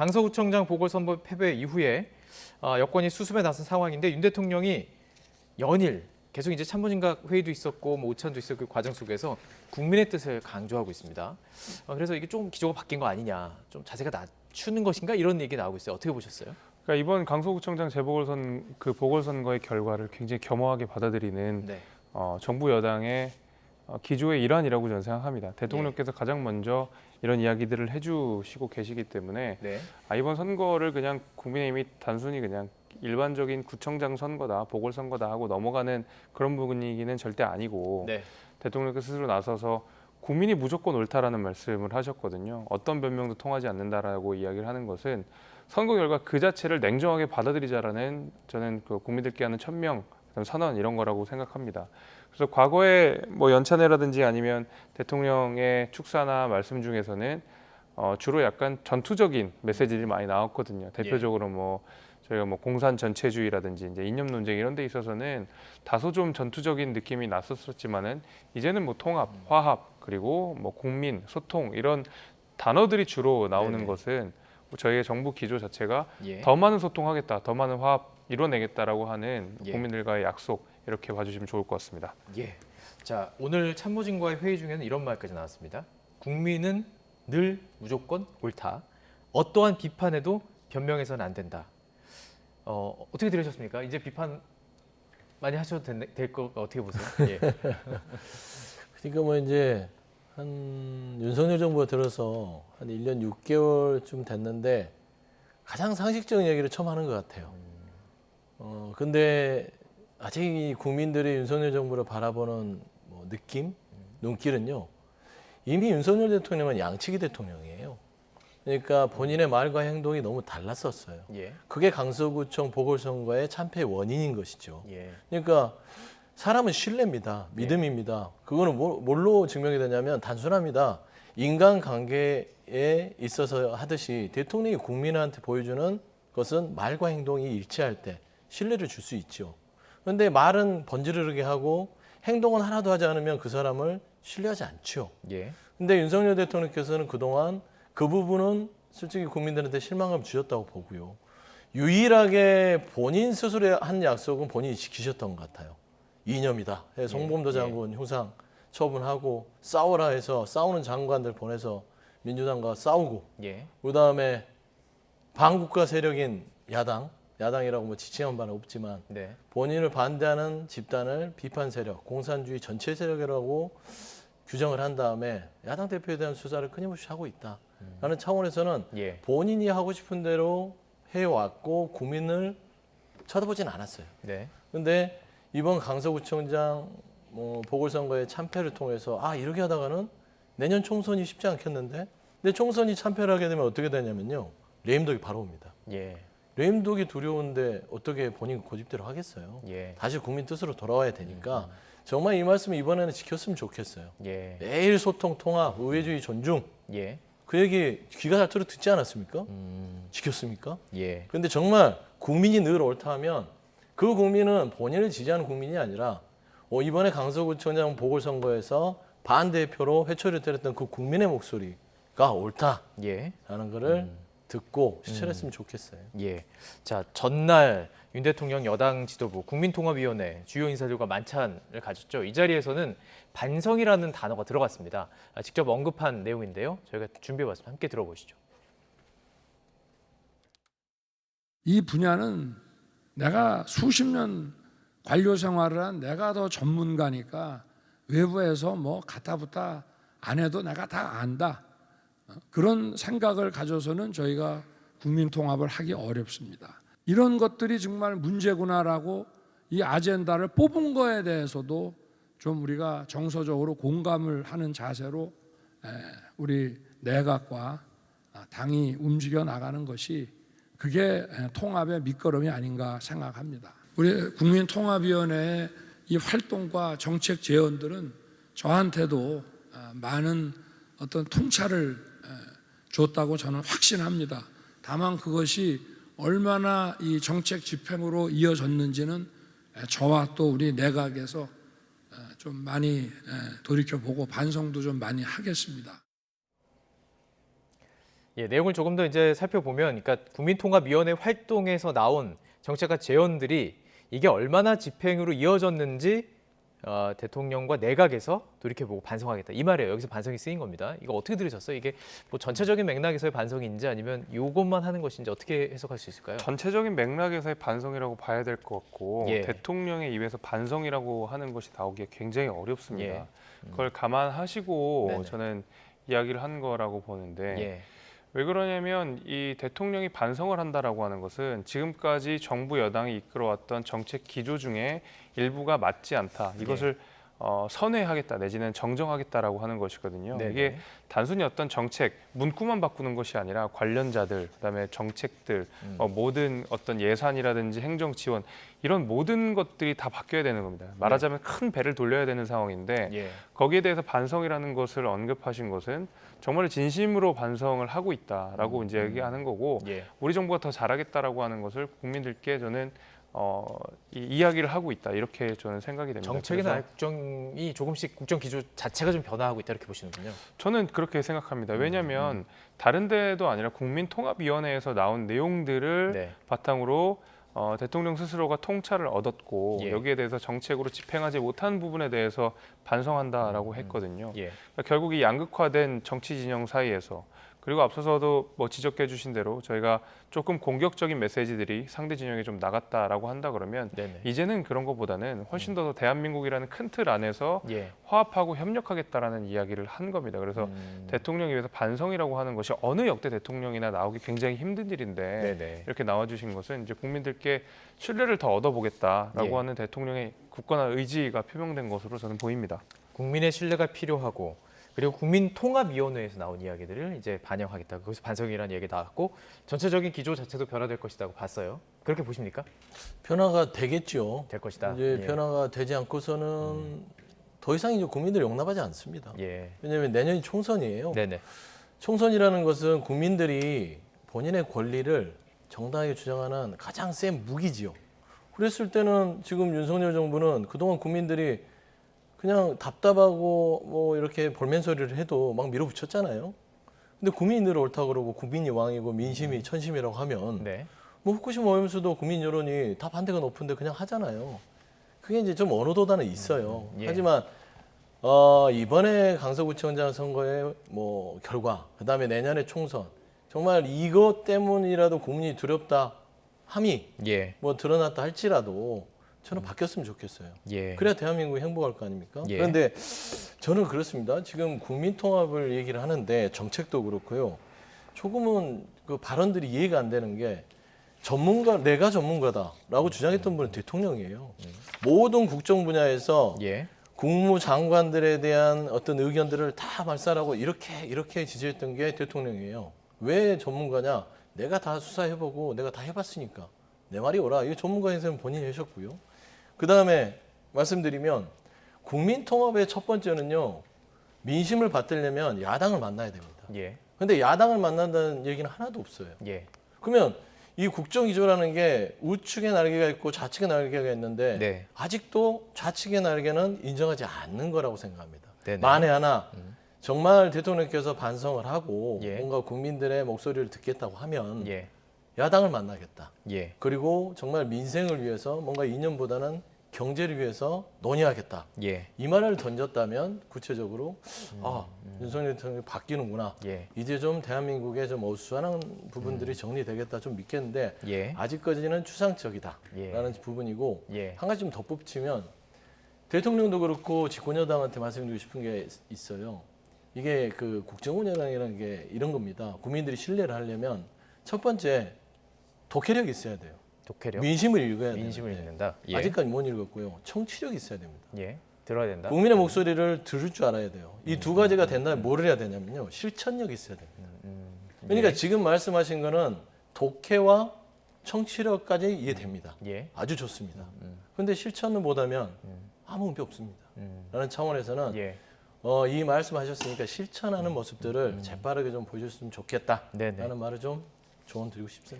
강서구청장 보궐선거 패배 이후에 여권이 수습에 나선 상황인데 윤 대통령이 연일 계속 이제 참모진과 회의도 있었고 오찬도 있었고 그 과정 속에서 국민의 뜻을 강조하고 있습니다. 그래서 이게 좀 기조가 바뀐 거 아니냐, 좀 자세가 낮추는 것인가 이런 얘기 나오고 있어요. 어떻게 보셨어요? 그러니까 이번 강서구청장 보궐선거의 결과를 굉장히 겸허하게 받아들이는 네. 정부 여당의 기조의 일환이라고 저는 생각합니다. 대통령께서 가장 먼저 이런 이야기들을 해주시고 계시기 때문에 네. 이번 선거를 그냥 국민의힘이 단순히 그냥 일반적인 구청장 선거다, 보궐선거다 하고 넘어가는 그런 분위기는 절대 아니고 네. 대통령께서 스스로 나서서 국민이 무조건 옳다라는 말씀을 하셨거든요. 어떤 변명도 통하지 않는다라고 이야기를 하는 것은 선거 결과 그 자체를 냉정하게 받아들이자라는 저는 그 국민들께 하는 천명, 선언 이런 거라고 생각합니다. 그래서 과거에 연찬회라든지 아니면 대통령의 축사나 말씀 중에서는 주로 약간 전투적인 메시지들이 많이 나왔거든요. 대표적으로 저희가 공산 전체주의라든지 이제 이념 논쟁 이런 데 있어서는 다소 좀 전투적인 느낌이 났었지만은 이제는 통합, 화합 그리고 국민, 소통 이런 단어들이 주로 나오는 네네. 것은 저희의 정부 기조 자체가 예. 더 많은 소통하겠다, 더 많은 화합 이뤄내겠다라고 하는 예. 국민들과의 약속 이렇게 봐주시면 좋을 것 같습니다. 예. 자, 오늘 참모진과의 회의 중에는 이런 말까지 나왔습니다. 국민은 늘 무조건 옳다. 어떠한 비판에도 변명해서는 안 된다. 어떻게 들으셨습니까? 이제 비판 많이 하셔도 될 거 어떻게 보세요? 예. 그러니까 이제 한 윤석열 정부가 들어서 한 1년 6개월쯤 됐는데 가장 상식적인 얘기를 처음 하는 것 같아요. 근데 아직 이 국민들이 윤석열 정부를 바라보는 느낌, 눈길은요. 이미 윤석열 대통령은 양치기 대통령이에요. 그러니까 본인의 말과 행동이 너무 달랐었어요. 예. 그게 강서구청 보궐선거의 참패의 원인인 것이죠. 예. 그러니까 사람은 신뢰입니다. 믿음입니다. 그거는 뭘로 증명이 되냐면 단순합니다. 인간관계에 있어서 하듯이 대통령이 국민한테 보여주는 것은 말과 행동이 일치할 때 신뢰를 줄 수 있죠. 그런데 말은 번지르르게 하고 행동은 하나도 하지 않으면 그 사람을 신뢰하지 않죠. 예. 근데 윤석열 대통령께서는 그동안 그 부분은 솔직히 국민들한테 실망감 주셨다고 보고요. 유일하게 본인 스스로 한 약속은 본인이 지키셨던 것 같아요. 이념이다. 송범도 장군 흉상 처분하고 싸우라 해서 싸우는 장관들 보내서 민주당과 싸우고 예. 그다음에 반국가 세력인 야당이라고 지칭한 바는 없지만 네. 본인을 본인을 반대하는 집단을 비판 세력, 공산주의 전체 세력이라고 규정을 한 다음에 야당 대표에 대한 수사를 끊임없이 하고 있다라는 차원에서는 예. 본인이 하고 싶은 대로 해왔고 국민을 쳐다보진 않았어요. 네. 그런데 이번 강서구청장 보궐선거의 참패를 통해서 이렇게 하다가는 내년 총선이 쉽지 않겠는데 근데 총선이 참패를 하게 되면 어떻게 되냐면요. 레임덕이 바로 옵니다. 예. 레임덕이 두려운데 어떻게 본인 고집대로 하겠어요. 예. 다시 국민 뜻으로 돌아와야 되니까 정말 이 말씀 이번에는 지켰으면 좋겠어요. 예. 매일 소통, 통합, 의회주의 존중 예. 그 얘기 귀가 닳도록 듣지 않았습니까? 지켰습니까? 예. 그런데 정말 국민이 늘 옳다 하면 그 국민은 본인을 지지하는 국민이 아니라 이번에 강서구청장 보궐선거에서 반대표로 회초리를 때렸던 그 국민의 목소리가 옳다라는 예. 거를 듣고 실천했으면 좋겠어요. 예. 자, 전날 윤 대통령 여당 지도부 국민통합위원회 주요 인사들과 만찬을 가졌죠. 이 자리에서는 반성이라는 단어가 들어갔습니다. 직접 언급한 내용인데요. 저희가 준비해봤습니다. 함께 들어보시죠. 이 분야는 내가 수십 년 관료 생활을 한 내가 더 전문가니까 외부에서 가타부타 안 해도 내가 다 안다. 그런 생각을 가져서는 저희가 국민 통합을 하기 어렵습니다. 이런 것들이 정말 문제구나라고 이 아젠다를 뽑은 거에 대해서도 좀 우리가 정서적으로 공감을 하는 자세로 우리 내각과 당이 움직여 나가는 것이 그게 통합의 밑거름이 아닌가 생각합니다. 우리 국민통합위원회의 이 활동과 정책 제언들은 저한테도 많은 어떤 통찰을 줬다고 저는 확신합니다. 다만 그것이 얼마나 이 정책 집행으로 이어졌는지는 저와 또 우리 내각에서 좀 많이 돌이켜보고 반성도 좀 많이 하겠습니다. 예, 내용을 조금 더 이제 살펴보면, 그러니까 국민통합위원회 활동에서 나온 정책과 제언들이 이게 얼마나 집행으로 이어졌는지 대통령과 내각에서 돌이켜보고 반성하겠다 이 말이에요. 여기서 반성이 쓰인 겁니다. 이거 어떻게 들으셨어요? 이게 뭐 전체적인 맥락에서의 반성인지 아니면 이것만 하는 것인지 어떻게 해석할 수 있을까요? 전체적인 맥락에서의 반성이라고 봐야 될 것 같고 예. 대통령의 입에서 반성이라고 하는 것이 나오기가 굉장히 어렵습니다. 예. 그걸 감안하시고 네네. 저는 이야기를 한 거라고 보는데 예, 왜 그러냐면 이 대통령이 반성을 한다라고 하는 것은 지금까지 정부 여당이 이끌어왔던 정책 기조 중에 일부가 맞지 않다. 이것을 선회하겠다 내지는 정정하겠다라고 하는 것이거든요. 네네. 이게 단순히 어떤 정책 문구만 바꾸는 것이 아니라 관련자들, 그다음에 정책들, 모든 어떤 예산이라든지 행정 지원 이런 모든 것들이 다 바뀌어야 되는 겁니다. 말하자면 큰 배를 돌려야 되는 상황인데 예, 거기에 대해서 반성이라는 것을 언급하신 것은 정말 진심으로 반성을 하고 있다라고 이제 얘기하는 거고 예. 우리 정부가 더 잘하겠다라고 하는 것을 국민들께 저는 이야기를 하고 있다 이렇게 저는 생각이 됩니다. 정책이나 그래서 국정이 조금씩 국정 기조 자체가 좀 변화하고 있다 이렇게 보시는군요. 저는 그렇게 생각합니다. 왜냐하면 다른 데도 아니라 국민통합위원회에서 나온 내용들을 네. 바탕으로 대통령 스스로가 통찰을 얻었고 예. 여기에 대해서 정책으로 집행하지 못한 부분에 대해서 반성한다라고 했거든요. 예, 그러니까 결국 이 양극화된 정치 진영 사이에서 그리고 앞서서도 뭐 지적해 주신 대로 저희가 조금 공격적인 메시지들이 상대 진영에 좀 나갔다라고 한다 그러면 네네. 이제는 그런 것보다는 훨씬 더 대한민국이라는 큰 틀 안에서 예, 화합하고 협력하겠다라는 이야기를 한 겁니다. 그래서 대통령에 의해서 반성이라고 하는 것이 어느 역대 대통령이나 나오기 굉장히 힘든 일인데 네네. 이렇게 나와주신 것은 이제 국민들께 신뢰를 더 얻어보겠다라고 예. 하는 대통령의 굳건한 의지가 표명된 것으로 저는 보입니다. 국민의 신뢰가 필요하고 그리고 국민통합위원회에서 나온 이야기들을 이제 반영하겠다. 거기서 반성이라는 얘기 나왔고 전체적인 기조 자체도 변화될 것이라고 봤어요. 그렇게 보십니까? 변화가 되겠죠. 될 것이다. 이제 예. 변화가 되지 않고서는 더 이상 이제 국민들이 용납하지 않습니다. 예. 왜냐하면 내년이 총선이에요. 네네. 총선이라는 것은 국민들이 본인의 권리를 정당하게 주장하는 가장 센 무기지요. 그랬을 때는 지금 윤석열 정부는 그동안 국민들이 그냥 답답하고 뭐 이렇게 볼멘소리를 해도 막 밀어붙였잖아요. 근데 국민들이 옳다 그러고 국민이 왕이고 민심이 천심이라고 하면 네. 뭐 후쿠시마 오염수도 국민 여론이 다 반대가 높은데 그냥 하잖아요. 그게 이제 좀 어느 도단은 있어요. 예. 하지만 이번에 강서구청장 선거의 뭐 결과, 그다음에 내년에 총선 정말 이것 때문이라도 국민이 두렵다 함이 예. 뭐 드러났다 할지라도 저는 바뀌었으면 좋겠어요. 예. 그래야 대한민국이 행복할 거 아닙니까? 예. 그런데 저는 그렇습니다. 지금 국민 통합을 얘기를 하는데 정책도 그렇고요. 조금은 그 발언들이 이해가 안 되는 게 내가 전문가다라고 주장했던 분은 대통령이에요. 모든 국정 분야에서 예. 국무장관들에 대한 어떤 의견들을 다 말살하고 이렇게 지지했던 게 대통령이에요. 왜 전문가냐? 내가 다 수사해보고 내가 다 해봤으니까 내 말이 옳아. 이거 전문가 인생은 본인이 하셨고요. 그 다음에 말씀드리면 국민통합의 첫 번째는요. 민심을 받들려면 야당을 만나야 됩니다. 예. 근데 야당을 만난다는 얘기는 하나도 없어요. 예. 그러면 이 국정기조라는 게 우측의 날개가 있고 좌측의 날개가 있는데 네. 아직도 좌측의 날개는 인정하지 않는 거라고 생각합니다. 네네. 만에 하나 정말 대통령께서 반성을 하고 예. 뭔가 국민들의 목소리를 듣겠다고 하면 예. 야당을 만나겠다. 예. 그리고 정말 민생을 위해서 뭔가 이념보다는 경제를 위해서 논의하겠다. 예. 이 말을 던졌다면 구체적으로 윤석열 대통령이 바뀌는구나. 예. 이제 좀 대한민국의 좀 어수선한 부분들이 정리되겠다 좀 믿겠는데 예. 아직까지는 추상적이다라는 예. 부분이고 예. 한 가지 좀 덧붙이면 대통령도 그렇고 집권여당한테 말씀드리고 싶은 게 있어요. 이게 그 국정운영이라는 게 이런 겁니다. 국민들이 신뢰를 하려면 첫 번째 독해력이 있어야 돼요. 독해력. 민심을 읽어야 돼요. 민심을 읽는다. 예. 아직까지 못 읽었고요. 청취력이 있어야 됩니다. 예. 들어야 된다. 국민의 목소리를 들을 줄 알아야 돼요. 이 두 가지가 된다면 뭘 해야 되냐면요. 실천력이 있어야 됩니다. 그러니까 예. 지금 말씀하신 거는 독해와 청취력까지 이해됩니다. 예. 아주 좋습니다. 그런데 실천을 못하면 아무 의미 없습니다. 라는 차원에서는 예. 이 말씀하셨으니까 실천하는 모습들을 재빠르게 좀 보여줬으면 좋겠다라는 네네. 말을 좀 조언 드리고 싶습니다.